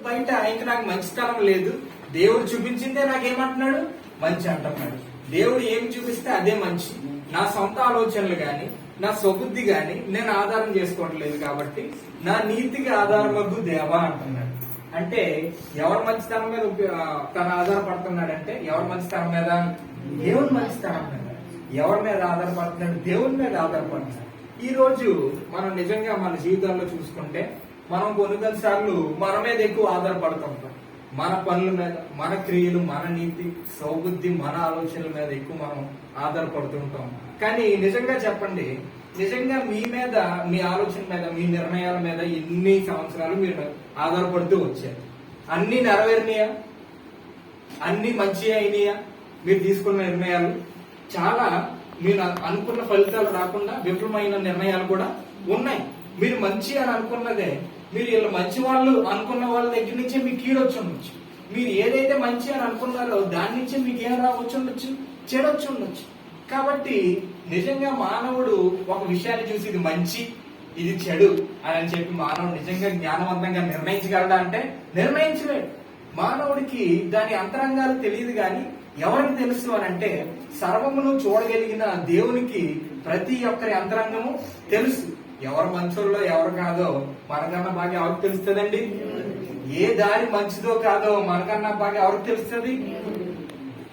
బయట ఇంక నాకు మంచితనం లేదు, దేవుడు చూపించిందే నాకేమంటున్నాడు మంచి అంటున్నాడు. దేవుడు ఏమి చూపిస్తే అదే మంచి. నా సొంత ఆలోచనలు గాని నా స్వబుద్ధి గాని నేను ఆధారం చేసుకోవట్లేదు కాబట్టి నా నీతికి ఆధారమగ్గు దేవా అంటున్నాడు. అంటే ఎవరి మంచితనం మీద తన ఆధారపడుతున్నాడంటే ఎవరి మంచితనం మీద? దేవుని మంచితనం మీద. ఎవరి మీద ఆధారపడుతున్నాడు? దేవుని మీద ఆధారపడుతున్నాడు. ఈ రోజు మనం నిజంగా మన జీవితాల్లో చూసుకుంటే మనం కొన్ని సార్లు మన మీద ఎక్కువ ఆధారపడుతుంటాం. మన పనుల మీద, మన క్రియలు, మన నీతి, సౌబుద్ధి, మన ఆలోచనల మీద ఎక్కువ మనం ఆధారపడుతుంటాం. కానీ నిజంగా చెప్పండి, నిజంగా మీ మీద, మీ ఆలోచన మీద, మీ నిర్ణయాల మీద ఎన్ని సంవత్సరాలు మీరు ఆధారపడుతూ వచ్చారు? అన్ని నెరవేరినాయా? అన్ని మంచి అయినాయా? మీరు తీసుకున్న నిర్ణయాలు చాలా మీరు అనుకున్న ఫలితాలు రాకుండా విఫలమైన నిర్ణయాలు కూడా ఉన్నాయి. మీరు మంచి అని అనుకున్నదే, మీరు వీళ్ళు మంచి వాళ్ళు అనుకున్న వాళ్ళ దగ్గర నుంచే మీకు కీడొచ్చి ఉండొచ్చు. మీరు ఏదైతే మంచి అని అనుకున్నారో దాని నుంచే మీకు ఏం రావచ్చు ఉండొచ్చు, చెడొచ్చి ఉండొచ్చు. కాబట్టి నిజంగా మానవుడు ఒక విషయాన్ని చూసి ఇది మంచి, ఇది చెడు అని చెప్పి మానవుడు నిజంగా జ్ఞానవంతంగా నిర్ణయించగలడా అంటే నిర్ణయించలేడు. మానవుడికి దాని అంతరంగాలు తెలియదు. కానీ ఎవరికి తెలుసు అని అంటే సర్వమును చూడగలిగిన దేవునికి ప్రతి ఒక్కరి అంతరంగము తెలుసు. ఎవరు మంచోళ్ళో ఎవరు కాదో మనకన్నా బాగా ఎవరికి తెలుస్తుందండి? ఏ దారి మంచిదో కాదో మనకన్నా బాగా ఎవరికి తెలుస్తుంది?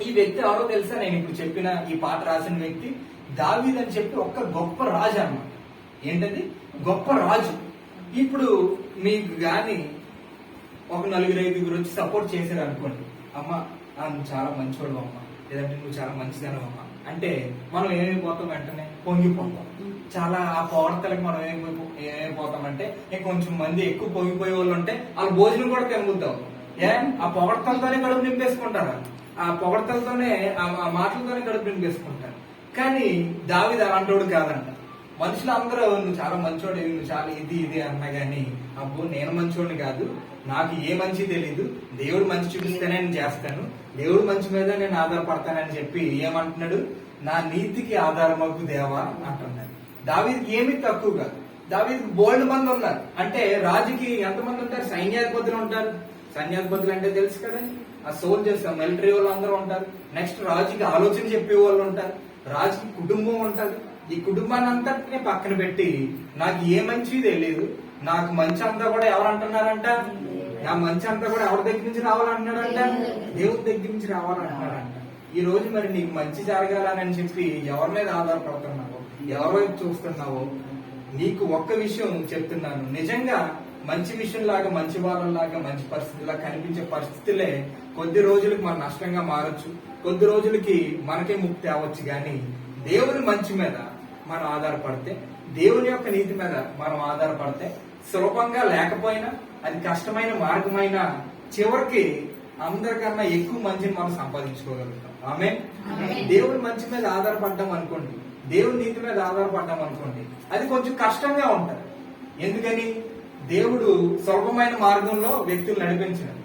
ఈ వ్యక్తి ఎవరో తెలుసా? నేను ఇప్పుడు చెప్పిన ఈ పాట రాసిన వ్యక్తి దావీదు అని చెప్పి ఒక్క గొప్ప రాజు అన్నమాట. ఏంటది? గొప్ప రాజు. ఇప్పుడు మీకు గాని ఒక 4-5 వచ్చి సపోర్ట్ చేశారు అనుకోండి, అమ్మ నువ్వు చాలా మంచివాడు అమ్మ, లేదంటే నువ్వు చాలా మంచిదనం అమ్మ అంటే మనం ఏమైపోతాం? వెంటనే పొంగిపోతాం. చాలా ఆ పొగడతలకి మనం ఏమైపోతామంటే కొంచెం మంది ఎక్కువ పొంగిపోయే వాళ్ళు ఉంటే వాళ్ళ భోజనం కూడా తినబుద్దాం. ఆ పొగడతలతోనే కడుపు నింపేసుకుంటారు. ఆ పొగడతలతోనే ఆ మాటలతోనే కడుపు నింపేసుకుంటారు. కానీ దావీదు అలాంటోడు కాదంట. మనుషులు అందరూ నువ్వు చాలా మంచోడు, నువ్వు చాలా ఇది అన్నా గానీ అబ్బో నేను మంచోడిని కాదు, నాకు ఏ మంచి తెలీదు, దేవుడు మంచి చూపిస్తేనే నేను చేస్తాను, దేవుడు మంచి మీద నేను ఆధారపడతానని చెప్పి ఏమంటున్నాడు? నా నీతికి ఆధారమగ్గు దేవా అంటున్నాడు. దావీదుకి ఏమీ తక్కువ కాదు. దావీదుకి బోల్డ్ మంది ఉన్నారు. అంటే రాజుకి ఎంతమంది ఉంటారు? సైన్యాధిపతులు ఉంటారు. సైన్యాధిపతులు అంటే తెలుసు కదండి, ఆ సోల్జర్స్, మిలిటరీ వాళ్ళు అందరూ ఉంటారు. నెక్స్ట్ రాజుకి ఆలోచన చెప్పే వాళ్ళు ఉంటారు. రాజుకి కుటుంబం ఉంటుంది. ఈ కుటుంబాన్ని అంతటినే పక్కన పెట్టి నాకు ఏ మంచి తెలియదు, నాకు మంచి అంతా కూడా ఎవరు అంటున్నారంట? ఆ మంచి అంతా కూడా ఎవరి దగ్గర నుంచి రావాలంటున్నాడంట? దేవుడి దగ్గర నుంచి రావాలంటున్నాడంట. ఈ రోజు మరి నీకు మంచి జరగాలని చెప్పి ఎవరి మీద ఆధారపడుతున్నావో, ఎవరి వైపు చూస్తున్నావో నీకు ఒక్క విషయం చెప్తున్నాను. నిజంగా మంచి విషయం లాగా, మంచి వాళ్ళలాగా, మంచి పరిస్థితిలా కనిపించే పరిస్థితులే కొద్ది రోజులకి మన నష్టంగా మారచ్చు, కొద్ది రోజులకి మనకే ముక్తి అవ్వచ్చు. కానీ దేవుని మంచి మీద మనం ఆధారపడితే, దేవుని యొక్క నీతి మీద మనం ఆధారపడితే సులభంగా లేకపోయినా అది కష్టమైన మార్గమైన చివరికి అందరికన్నా ఎక్కువ మంచిని మనం సంపాదించుకోగలుగుతాం. ఆమె దేవుని మంచి మీద ఆధారపడ్డాం అనుకోండి, దేవుని నీతి మీద ఆధారపడ్డాం అనుకోండి, అది కొంచెం కష్టంగా ఉంటది. ఎందుకని? దేవుడు సులభమైన మార్గంలో వ్యక్తులు నడిపించాడు,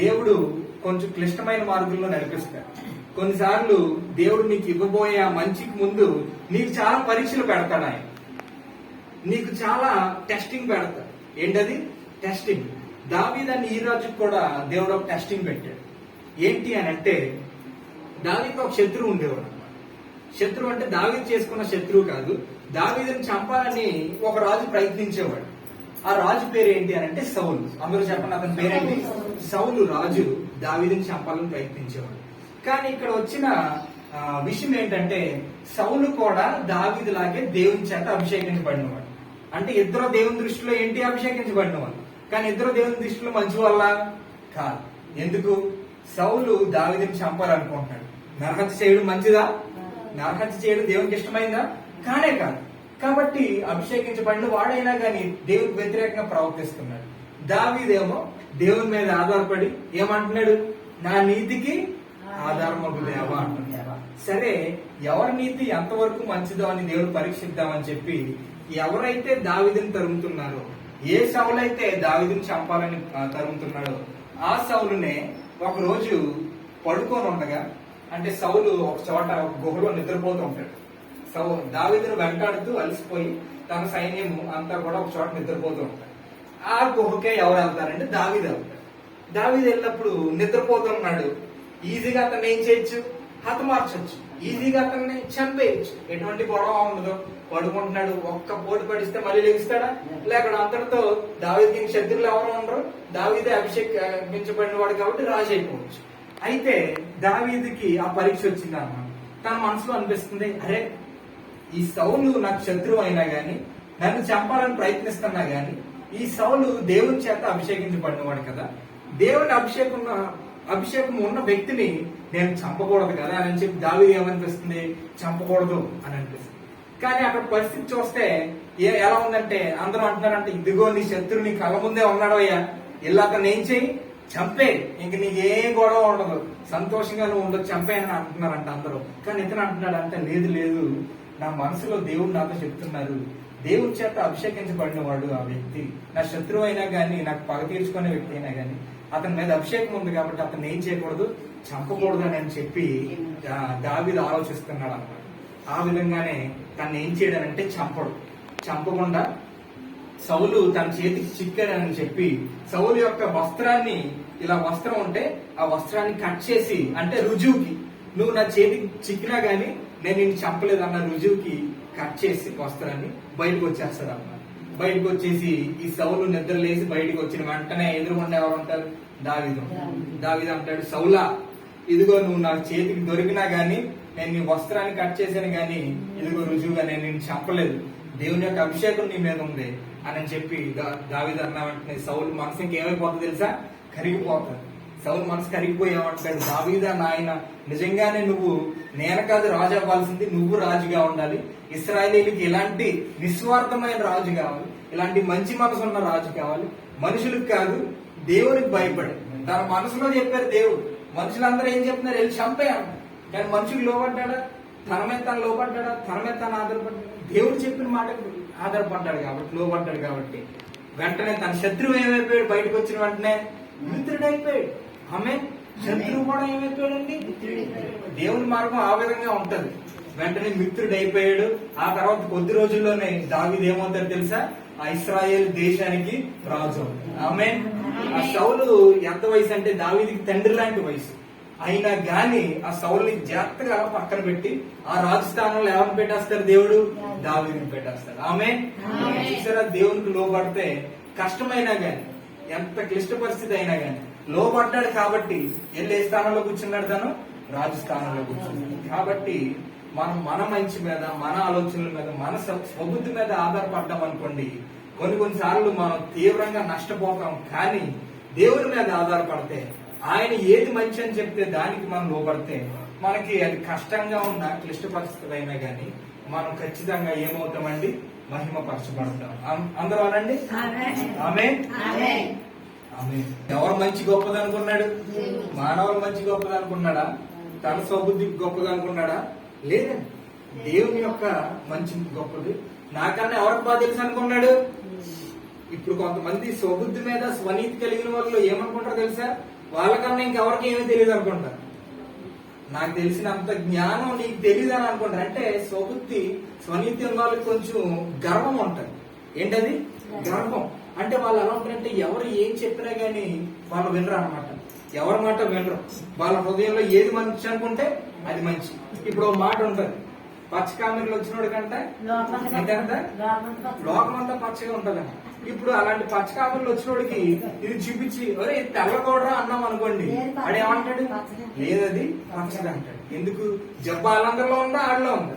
దేవుడు కొంచెం క్లిష్టమైన మార్గంలో నడిపిస్తాడు. కొన్నిసార్లు దేవుడు నీకు ఇవ్వబోయే ఆ మంచికి ముందు నీకు చాలా పరీక్షలు పెడతాడు. ఆయన నీకు చాలా టెస్టింగ్ పెడతాడు. ఏంటది? టెస్టింగ్. దావీదని ఈ రాజుకు కూడా దేవుడు ఒక టెస్టింగ్ పెట్టాడు. ఏంటి అని అంటే దావీదుకి ఒక శత్రువు ఉండేవాడు. శత్రువు అంటే దావీదు చేసుకున్న శత్రువు కాదు, దావీదుని చంపాలని ఒక రాజు ప్రయత్నించేవాడు. ఆ రాజు పేరు ఏంటి అని అంటే సౌలు. అందరూ చెప్పండి, అతని పేరేంటి? సౌలు రాజు దావీదుని చంపాలని ప్రయత్నించేవాడు. కానీ ఇక్కడ వచ్చిన విషయం ఏంటంటే సౌలు కూడా దావీదులాగే దేవుని చేత అభిషేకించబడినవాడు. అంటే ఇద్దరు దేవుని దృష్టిలో ఏంటి? అభిషేకించబడినవాడు. కానీ ఇద్దరు దేవుని దృష్టిలో మంచి వాళ్ళ కాదు. ఎందుకు? సౌలు దావీదుని చంపాలనుకుంటున్నాడు. నరహత్య చేయడం మంచిదా? నరహత్య చేయడం దేవునికి ఇష్టమైందా? కానే కాదు. కాబట్టి అభిషేకించబడిన వాడైనా కానీ దేవునికి వ్యతిరేకంగా ప్రవర్తిస్తున్నాడు. దావీదేమో దేవుని మీద ఆధారపడి ఏమంటున్నాడు? నా నీతికి ఆధారమగు దేవా అంటున్నాడు. సరే, ఎవరి నీతి ఎంతవరకు మంచిదో అని దేవుడు పరీక్షిద్దామని చెప్పి ఎవరైతే దావీదుని తరుముతున్నారో, ఏ సౌలైతే దావీదుని చంపాలని తరుముతున్నాడో ఆ సౌలునే ఒక రోజు పడుకొని ఉండగా, అంటే సౌలు ఒక చోట ఒక గుహలో నిద్రపోతూ ఉంటాడు. దావీదును వెంటాడుతూ అలసిపోయి తన సైన్యం అంతా కూడా ఒక చోట నిద్రపోతూ ఉంటాడు. ఆ గుహకే ఎవరు వెళ్తారంటే దావీదు వెళ్తాడు. దావీదు వెళ్ళినప్పుడు నిద్రపోతున్నాడు. ఈజీగా అతన్ని ఏం చేయొచ్చు, హతమార్చొచ్చు, ఈజీగా అతన్ని చంపేయచ్చు, ఎటువంటి గొడవ ఉండదు. పడుకుంటున్నాడు, ఒక్క పోటు పడిస్తే మళ్ళీ లెగిస్తాడా, లేకుండా అంతటితో దావీదుకి శత్రువులు ఎవరు ఉండరు, దావీదే అభిషేకించబడిన వాడు కాబట్టి రాజు అయిపోవచ్చు. అయితే దావీదుకి ఆ పరీక్ష వచ్చింది అన్నమాట. తన మనసులో అనిపిస్తుంది, అరే ఈ సౌలు నాకు శత్రువు అయినా గాని, నన్ను చంపాలని ప్రయత్నిస్తున్నా గాని, ఈ సౌలు దేవుని చేత అభిషేకించబడినవాడు కదా, దేవుని అభిషేకం ఉన్న వ్యక్తిని నేను చంపకూడదు కదా అని చెప్పి దావీదు ఏమనిపిస్తుంది, చంపకూడదు అని అనిపిస్తుంది. కానీ అక్కడ పరిస్థితి చూస్తే ఎలా ఉందంటే, అందరూ అంటున్నారంటే, ఇదిగో నీ శత్రువు నీ కళ్ళ ముందే ఉన్నాడు అయ్యా, ఇలా అతను ఏం చెయ్యి, చంపే, ఇంక నీకు ఏం గొడవ ఉండదు, సంతోషంగా నువ్వు ఉండదు, చంపే అని అంటున్నారంట అందరూ. కానీ ఇతను అంటున్నాడు అంటే, లేదు లేదు, నా మనసులో దేవుడు నాతో చెప్తున్నారు, దేవుడి చేత అభిషేకించబడిన వాడు ఆ వ్యక్తి, నా శత్రువు అయినా గానీ, నాకు పగ తీర్చుకునే వ్యక్తి అయినా గానీ, అతని మీద అభిషేకం ఉంది కాబట్టి అతన్ని ఏం చేయకూడదు, చంపకూడదు అని చెప్పి దావీదు ఆలోచిస్తున్నాడు అన్నమాట. ఆ విధంగానే తను ఏం చేయడానంటే చంపకుండా సౌలు తన చేతికి చిక్కాడని చెప్పి సౌలు యొక్క వస్త్రాన్ని, ఇలా వస్త్రం ఉంటే ఆ వస్త్రాన్ని కట్ చేసి, అంటే రుజువుకి, నువ్వు నా చేతికి చిక్కినా గానీ నేను నిన్ను చంపలేదన్న రుజువుకి కట్ చేసి వస్త్రాన్ని బయటకు వచ్చేస్తాడు అన్నమాట. బయటకు వచ్చేసి ఈ సౌలు నిద్ర లేసి బయటకు వచ్చిన వెంటనే ఎదురుగుండా ఎవరు ఉంటారు, దావీదు అంటాడు, సౌలా ఇదిగో నువ్వు నా చేతికి దొరికినా గానీ, నేను నీ వస్త్రాన్ని కట్ చేశాను గానీ, ఇదిగో రుజువుగా నేను నిన్ను చంపలేదు, దేవుని యొక్క అభిషేకం నీ మీద ఉంది అని చెప్పి దావీదు అన్న వెంటనే సౌలు మనసు ఇంకేమైపోతుంది తెలుసా, కరిగిపోతుంది. సౌలు మనసు కరిగిపోయి ఏమంటాడు, దావీదా నాయన, నిజంగానే నువ్వు, నేను కాదు రాజు అవ్వాల్సింది, నువ్వు రాజుగా ఉండాలి, ఇశ్రాయేలీయులకి ఇలాంటి నిస్వార్థమైన రాజు కావాలి, ఇలాంటి మంచి మనసు ఉన్న రాజు కావాలి, మనుషులకు కాదు దేవునికి భయపడి. తన మనసులో చెప్పారు దేవుడు, మనుషులందరూ ఏం చెప్తున్నారు, వెళ్ళి చంపేయాలి, కానీ మనుషులు లోపడ్డా, తన మీద తను లోపడ్డా, తన మీద తను ఆధారపడ్డాడు, దేవుడు చెప్పిన మాటకు ఆధారపడ్డాడు కాబట్టి, లోపడ్డాడు కాబట్టి వెంటనే తన శత్రువు ఏమైపోయాడు, బయటకు వచ్చిన వెంటనే మిత్రుడైపోయాడు. ఆమె శత్రువు కూడా ఏమైపోయాడండి, దేవుని మార్గం ఆ విధంగా ఉంటది. వెంటనే మిత్రుడైపోయాడు. ఆ తర్వాత కొద్ది రోజుల్లోనే దావీదు ఏమవుతాడు తెలుసా, ఆ ఇశ్రాయేల్ దేశానికి రాజు. ఆమె ఆ సౌలు ఎంత వయసు అంటే దావీదుకి తండ్రి లాంటి వయసు అయినా గాని ఆ సౌలుని జాగ్రత్తగా పక్కన పెట్టి ఆ రాజు స్థానంలో ఎవరిని పెట్టేస్తారు, దేవుడు దావీదుని పెట్టేస్తాడు. ఆమె చూసారా, దేవునికి లోబడితే కష్టమైనా గాని, ఎంత క్లిష్ట పరిస్థితి అయినా గాని లోబడ్డాడు కాబట్టి వెళ్ళి ఏ స్థానంలో కూర్చున్నాడు, తను రాజు స్థానంలో కూర్చున్నాడు. కాబట్టి మనం మన మంచి మీద, మన ఆలోచనల మీద, మన స్వబుద్ధి మీద ఆధారపడ్డాం అనుకోండి, కొన్నిసార్లు మనం తీవ్రంగా నష్టపోతాం. కానీ దేవుని మీద ఆధారపడితే, ఆయన ఏది మంచి అని చెప్తే దానికి మనం లోపడితే, మనకి అది కష్టంగా ఉన్న క్లిష్ట పరిస్థితులు అయినా గానీ మనం ఖచ్చితంగా ఏమవుతామండి, మహిమపరచబడతాం. అందరూ అనండి ఆమేన్. ఎవరు మంచి గొప్పది అనుకున్నాడు, మానవులు మంచి గొప్పది అనుకున్నాడా, తన స్వబుద్ధి గొప్పది అనుకున్నాడా, లేదండి. దేవుని యొక్క మంచి గొప్పది. నాకన్నా ఎవరికి బాగా తెలుసు అనుకున్నాడు. ఇప్పుడు కొంతమంది స్వబుద్ధి మీద స్వనీతి కలిగిన వాళ్ళు ఏమనుకుంటారు తెలుసా, వాళ్ళకన్నా ఇంకెవరికి ఏమీ తెలియదు అనుకుంటారు. నాకు తెలిసినంత జ్ఞానం నీకు తెలియదు అని అనుకుంటారు. అంటే స్వబుద్ధి, స్వనీతి ఉన్న వాళ్ళకి కొంచెం గర్వం ఉంటుంది. ఏంటది, గర్వం. అంటే వాళ్ళు ఎలా ఉంటారంటే, ఎవరు ఏం చెప్పినా గానీ వాళ్ళు వినరు అనమాట. ఎవరి మాట వినరు. వాళ్ళ హృదయంలో ఏది మంచి అనుకుంటే అది మంచి. ఇప్పుడు ఒక మాట ఉంటుంది, పచ్చకామెర్లు వచ్చినోడు కంటే లోకమంతా పచ్చగా ఉంటదని. ఇప్పుడు అలాంటి పచ్చకామెర్లు వచ్చినోడికి ఇది చూపించి, ఒరే తెల్లకూడరా అన్నాం అనుకోండి, ఆడు ఏమంటాడు, లేదది పచ్చగా అంటాడు. ఎందుకు, జబ్బ వాళ్ళందరిలో ఉందా, ఆడిలో ఉంది,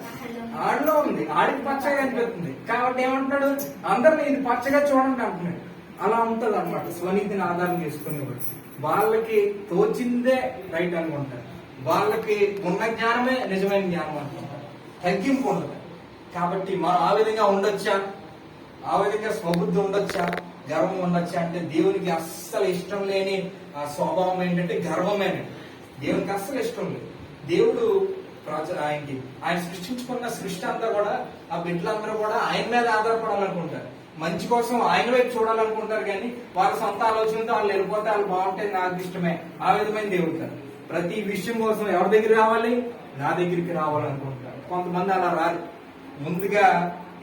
ఆడిలో ఉంది, ఆడికి పచ్చగా అనిపిస్తుంది కాబట్టి ఏమంటున్నాడు, అందరిని ఇది పచ్చగా చూడండి అంటున్నాడు. అలా ఉంటది అనమాట స్వనీతిని ఆధారం చేసుకునేవాడు. వాళ్ళకి తోచిందే రైట్ అనుకుంటారు, వాళ్ళకి ఉన్న జ్ఞానమే నిజమైన జ్ఞానం అనుకుంటారు, తగ్గింపు ఉండదు. కాబట్టి మనం ఆ విధంగా ఉండొచ్చా, ఆ విధంగా స్వబుద్ధి ఉండొచ్చా, గర్వం ఉండొచ్చా అంటే దేవునికి అస్సలు ఇష్టం లేని ఆ స్వభావం ఏంటంటే గర్వమేనండి. దేవునికి అస్సలు ఇష్టం లేదు. దేవుడు ఆయన సృష్టించుకున్న సృష్టి అంతా కూడా, ఆ బిడ్డలందరూ కూడా ఆయన మీద ఆధారపడాలనుకుంటారు, మంచి కోసం ఆయన వైపు చూడాలనుకుంటారు. కానీ వాళ్ళ సొంత ఆలోచనతో వాళ్ళు వెళ్ళిపోతే వాళ్ళు బాగుంటే నాకు ఇష్టమే, ఆ విధమైన దేవుడు కాదు. ప్రతి విషయం కోసం ఎవరి దగ్గర రావాలి, నా దగ్గరికి రావాలనుకుంటారు. కొంతమంది అలా రారు. ముందుగా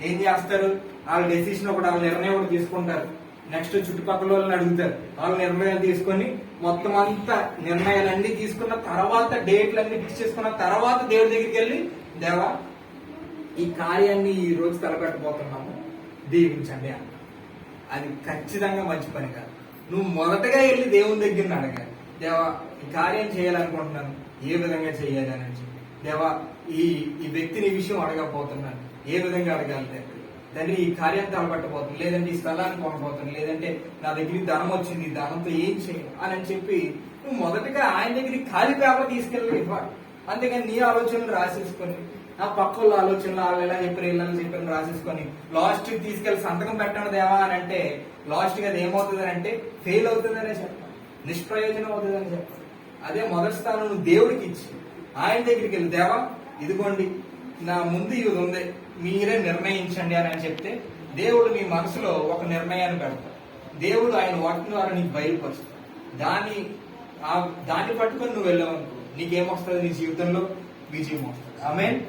ఏం చేస్తారు, వాళ్ళ డెసిషన్ ఒకటి, వాళ్ళ నిర్ణయం ఒకటి తీసుకుంటారు. నెక్స్ట్ చుట్టుపక్కల వాళ్ళని అడుగుతారు. వాళ్ళు నిర్ణయాలు తీసుకొని మొత్తం అంతా నిర్ణయాలన్నీ తీసుకున్న తర్వాత డేట్లన్నీ ఫిక్స్ చేసుకున్న తర్వాత దేవుడి దగ్గరికి వెళ్ళి, దేవా ఈ కార్యాన్ని ఈ రోజు తలపెట్టబోతున్నాము, దీవించండి అంట. అది ఖచ్చితంగా మంచి పని కాదు. నువ్వు మొదటగా వెళ్ళి దేవుని దగ్గర అడగాలి, దేవా ఈ కార్యం చేయాలనుకుంటున్నాను, ఏ విధంగా చేయాలి అని చెప్పి. దేవా ఈ వ్యక్తిని ఈ విషయం అడగకపోతున్నాను, ఏ విధంగా అడగాలి తండ్రి, ఈ కార్యం తలపెట్టబోతుంది, లేదంటే ఈ స్థలాన్ని కొనబోతుంది, లేదంటే నా దగ్గరికి ధనం వచ్చింది, ధనంతో ఏం చేయను అని చెప్పి నువ్వు మొదటగా ఆయన దగ్గరికి ఖాళీ పేపర్ తీసుకెళ్ళి ఇవ్వాలి. అంతేగాని నీ ఆలోచనలు రాసేసుకొని, నా పక్క వాళ్ళ ఆలోచనలు వాళ్ళు ఎలా చెప్పారు వీళ్ళని చెప్పారు రాసేసుకొని లాస్ట్ కి తీసుకెళ్లి సంతకం పెట్టండి దేవా అని అంటే లాస్ట్ కి అది ఏమవుతుంది అంటే ఫెయిల్ అవుతుందనే చెప్పాలి, నిష్ప్రయోజనం అవుతుందని చెప్పాలి. అదే మొదటి స్థానం నువ్వు దేవుడికి ఇచ్చి ఆయన దగ్గరికి వెళ్ళి, దేవా ఇదిగోండి నా ముందు ఇది ఉంది, మీరే నిర్ణయించండి అని చెప్తే దేవుడు నీ మనసులో ఒక నిర్ణయాన్ని పెడతాడు. దేవుడు ఆయన వాటి ద్వారా నీకు బయలుపరుస్తాడు. దాన్ని పట్టుకొని నువ్వు వెళ్ళావనుకో నీకేమొస్తుంది, నీ జీవితంలో విజయం వస్తుంది. ఆమేన్.